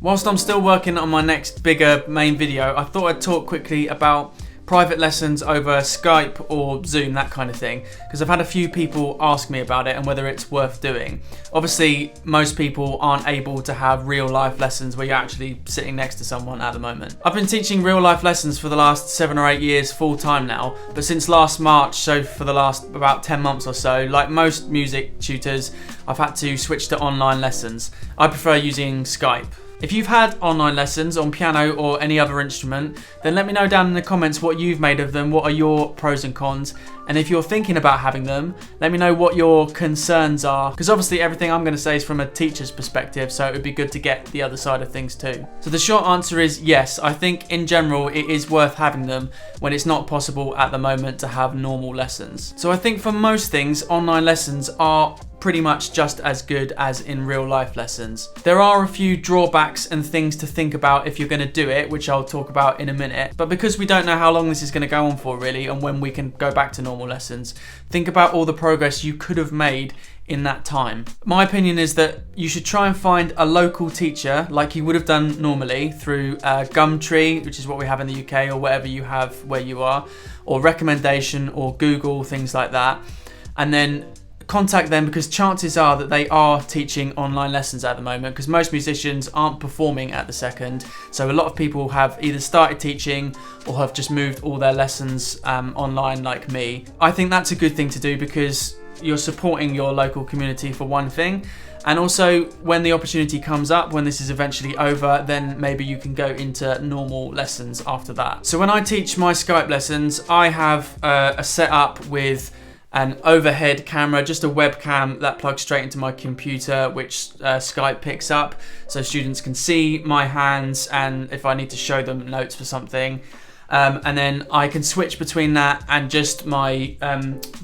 Whilst I'm still working on my next bigger main video, I thought I'd talk quickly about private lessons over Skype or Zoom, that kind of thing, because I've had a few people ask me about it and whether it's worth doing. Obviously, most people aren't able to have real life lessons where you're actually sitting next to someone at the moment. I've been teaching real life lessons for the last 7 or 8 years full time now, but since last March, so for the last about 10 months or so, like most music tutors, I've had to switch to online lessons. I prefer using Skype. If you've had online lessons on piano or any other instrument, then let me know down in the comments what you've made of them, what are your pros and cons, and if you're thinking about having them, let me know what your concerns are, because obviously everything I'm going to say is from a teacher's perspective, so it would be good to get the other side of things too. So the short answer is yes, I think in general it is worth having them when it's not possible at the moment to have normal lessons. So I think for most things, online lessons are pretty much just as good as in real life lessons. There are a few drawbacks and things to think about if you're going to do it, which I'll talk about in a minute, but because we don't know how long this is going to go on for really and when we can go back to normal lessons, think about all the progress you could have made in that time. My opinion is that you should try and find a local teacher like you would have done normally through Gumtree, which is what we have in the UK, or whatever you have where you are, or recommendation or Google, things like that, and then contact them, because chances are that they are teaching online lessons at the moment, because most musicians aren't performing at the second, so a lot of people have either started teaching or have just moved all their lessons online like me. I think that's a good thing to do because you're supporting your local community for one thing, and also when the opportunity comes up, when this is eventually over, then maybe you can go into normal lessons after that. So when I teach my Skype lessons, I have a setup with an overhead camera, just a webcam that plugs straight into my computer, which Skype picks up, so students can see my hands and if I need to show them notes for something. And then I can switch between that and just my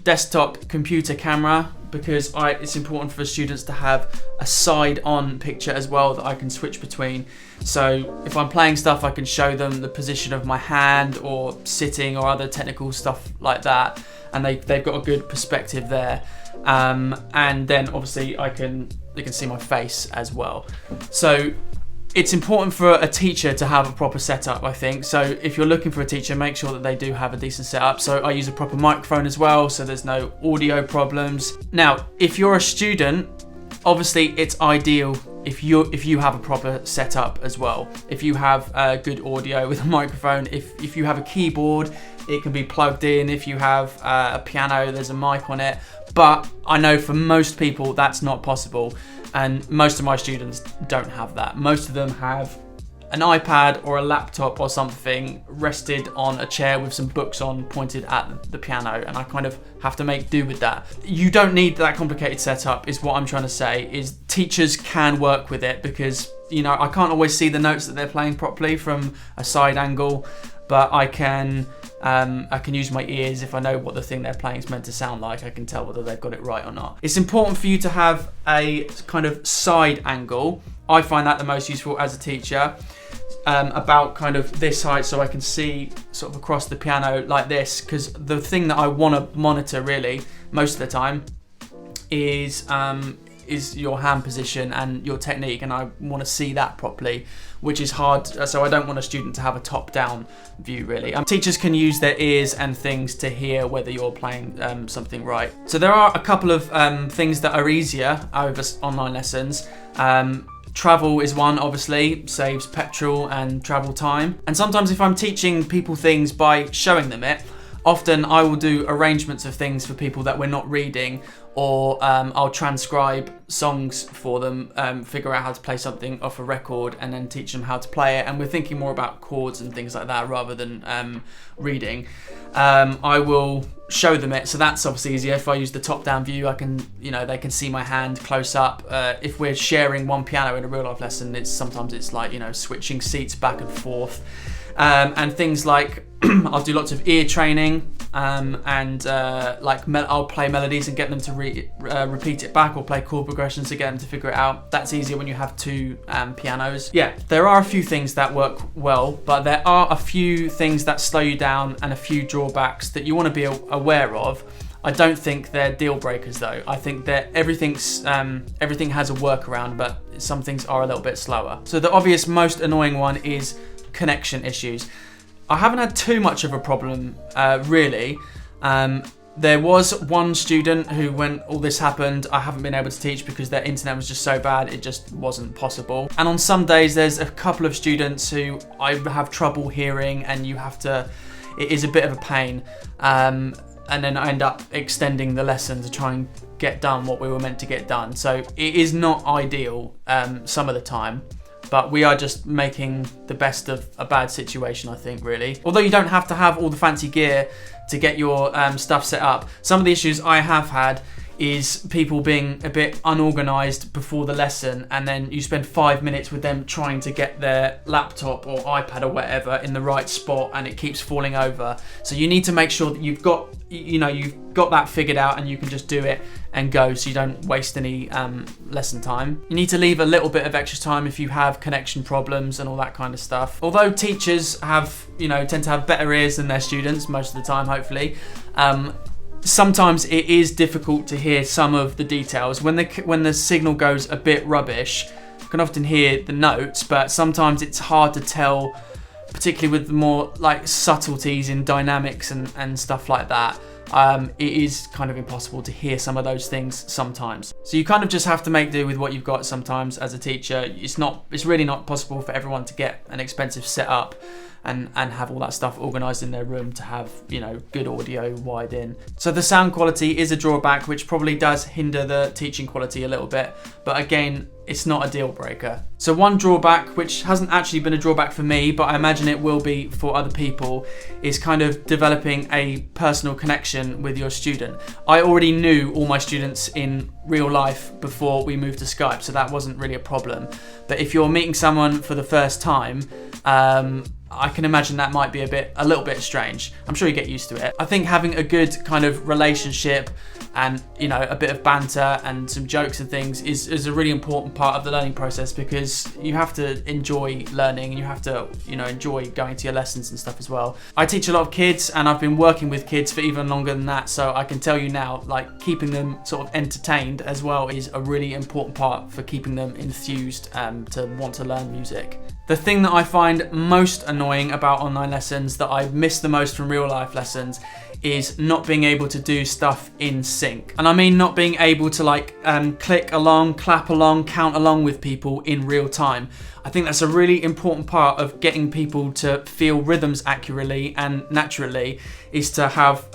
desktop computer camera, because it's important for students to have a side-on picture as well that I can switch between. So if I'm playing stuff, I can show them the position of my hand or sitting or other technical stuff like that, and they've got a good perspective there. And then obviously they can see my face as well. So it's important for a teacher to have a proper setup, I think. So if you're looking for a teacher, make sure that they do have a decent setup. So I use a proper microphone as well, so there's no audio problems. Now, if you're a student, obviously it's ideal if you have a proper setup as well. If you have good audio with a microphone, if you have a keyboard, it can be plugged in. If you have a piano, there's a mic on it. But I know for most people that's not possible, and most of my students don't have that. Most of them have an iPad or a laptop or something rested on a chair with some books on pointed at the piano, and I kind of have to make do with that. You don't need that complicated setup, is what I'm trying to say. Is teachers can work with it, because I can't always see the notes that they're playing properly from a side angle, but I can use my ears. If I know what the thing they're playing is meant to sound like, I can tell whether they've got it right or not. It's important for you to have a kind of side angle. I find that the most useful as a teacher, about kind of this height, so I can see sort of across the piano like this, because the thing that I want to monitor really most of the time is your hand position and your technique, and I want to see that properly, which is hard. So I don't want a student to have a top-down view really. Teachers can use their ears and things to hear whether you're playing something right. So there are a couple of things that are easier over online lessons. Travel is one, obviously, saves petrol and travel time. And sometimes if I'm teaching people things by showing them it, often I will do arrangements of things for people that we're not reading, or I'll transcribe songs for them, figure out how to play something off a record and then teach them how to play it. And we're thinking more about chords and things like that rather than reading. I will show them it, so that's obviously easier. If I use the top-down view, I can, they can see my hand close up. If we're sharing one piano in a real-life lesson, sometimes it's like, switching seats back and forth. And things like I'll do lots of ear training, and I'll play melodies and get them to repeat it back, or play chord progressions to get them to figure it out. That's easier when you have two pianos. Yeah, there are a few things that work well, but there are a few things that slow you down and a few drawbacks that you want to be aware of. I don't think they're deal breakers though. I think that everything has a workaround, but some things are a little bit slower. So the obvious most annoying one is connection issues. I haven't had too much of a problem, really. There was one student who, when all this happened, I haven't been able to teach because their internet was just so bad, it just wasn't possible. And on some days, there's a couple of students who I have trouble hearing, and it is a bit of a pain. And then I end up extending the lesson to try and get done what we were meant to get done. So it is not ideal some of the time. But we are just making the best of a bad situation, I think, really. Although you don't have to have all the fancy gear to get your stuff set up. Some of the issues I have had is people being a bit unorganized before the lesson, and then you spend 5 minutes with them trying to get their laptop or iPad or whatever in the right spot, and it keeps falling over. So you need to make sure that you've got that figured out, and you can just do it and go, so you don't waste any lesson time. You need to leave a little bit of extra time if you have connection problems and all that kind of stuff. Although teachers tend to have better ears than their students most of the time, hopefully. Sometimes it is difficult to hear some of the details. When the signal goes a bit rubbish, you can often hear the notes, but sometimes it's hard to tell, particularly with the more like subtleties in dynamics and stuff like that. It is kind of impossible to hear some of those things sometimes. So you kind of just have to make do with what you've got sometimes as a teacher. It's really not possible for everyone to get an expensive setup and have all that stuff organised in their room to have, good audio wide in. So the sound quality is a drawback, which probably does hinder the teaching quality a little bit, but again, it's not a deal breaker. So one drawback, which hasn't actually been a drawback for me, but I imagine it will be for other people, is kind of developing a personal connection with your student. I already knew all my students in real life before we moved to Skype, so that wasn't really a problem. But if you're meeting someone for the first time, I can imagine that might be a little bit strange. I'm sure you get used to it. I think having a good kind of relationship and a bit of banter and some jokes and things is a really important part of the learning process, because you have to enjoy learning and you have to enjoy going to your lessons and stuff as well. I teach a lot of kids, and I've been working with kids for even longer than that, so I can tell you now, like, keeping them sort of entertained as well is a really important part for keeping them enthused to want to learn music. The thing that I find most annoying about online lessons, that I miss the most from real life lessons, is not being able to do stuff in sync. And I mean not being able to click along, clap along, count along with people in real time. I think that's a really important part of getting people to feel rhythms accurately and naturally, is to have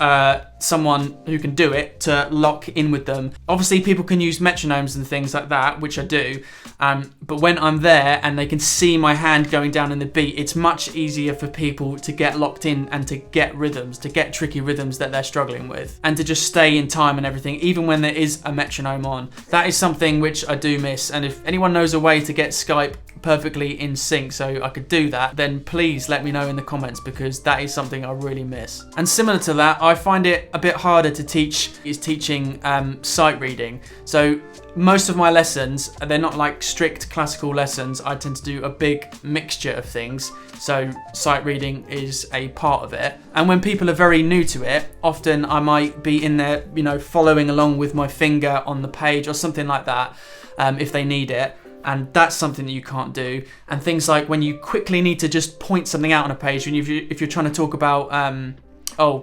someone who can do it to lock in with them. Obviously people can use metronomes and things like that, which I do, but when I'm there and they can see my hand going down in the beat, it's much easier for people to get locked in and to get rhythms, to get tricky rhythms that they're struggling with, and to just stay in time and everything, even when there is a metronome on. That is something which I do miss, and if anyone knows a way to get Skype perfectly in sync so I could do that, then please let me know in the comments, because that is something I really miss. And similar to that, I find it a bit harder to teach is teaching sight reading. So most of my lessons, they're not like strict classical lessons. I tend to do a big mixture of things, so sight reading is a part of it. And when people are very new to it, often I might be in there, following along with my finger on the page or something like that, if they need it. And that's something that you can't do. And things like when you quickly need to just point something out on a page, if you're trying to talk about,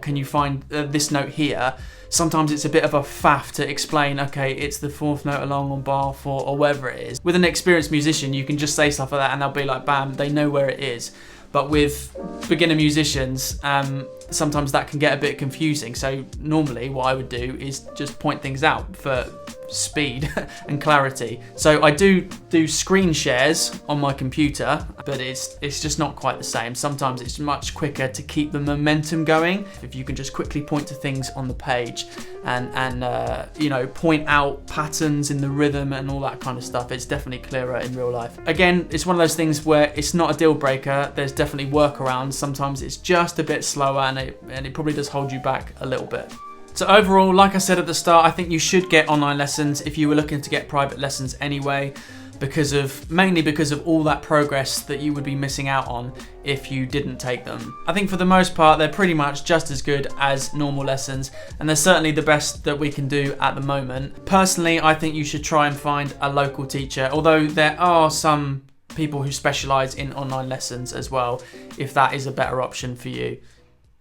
can you find this note here? Sometimes it's a bit of a faff to explain, okay, it's the fourth note along on bar 4 or whatever it is. With an experienced musician, you can just say stuff like that and they'll be like, bam, they know where it is. But with beginner musicians, sometimes that can get a bit confusing. So normally what I would do is just point things out for speed and clarity. So I do screen shares on my computer, but it's just not quite the same. Sometimes it's much quicker to keep the momentum going if you can just quickly point to things on the page and point out patterns in the rhythm and all that kind of stuff. It's definitely clearer in real life. Again, it's one of those things where it's not a deal breaker. There's definitely workarounds. Sometimes it's just a bit slower, and it probably does hold you back a little bit. So overall, like I said at the start, I think you should get online lessons if you were looking to get private lessons anyway. mainly because of all that progress that you would be missing out on if you didn't take them. I think for the most part, they're pretty much just as good as normal lessons, and they're certainly the best that we can do at the moment. Personally, I think you should try and find a local teacher, although there are some people who specialize in online lessons as well, if that is a better option for you.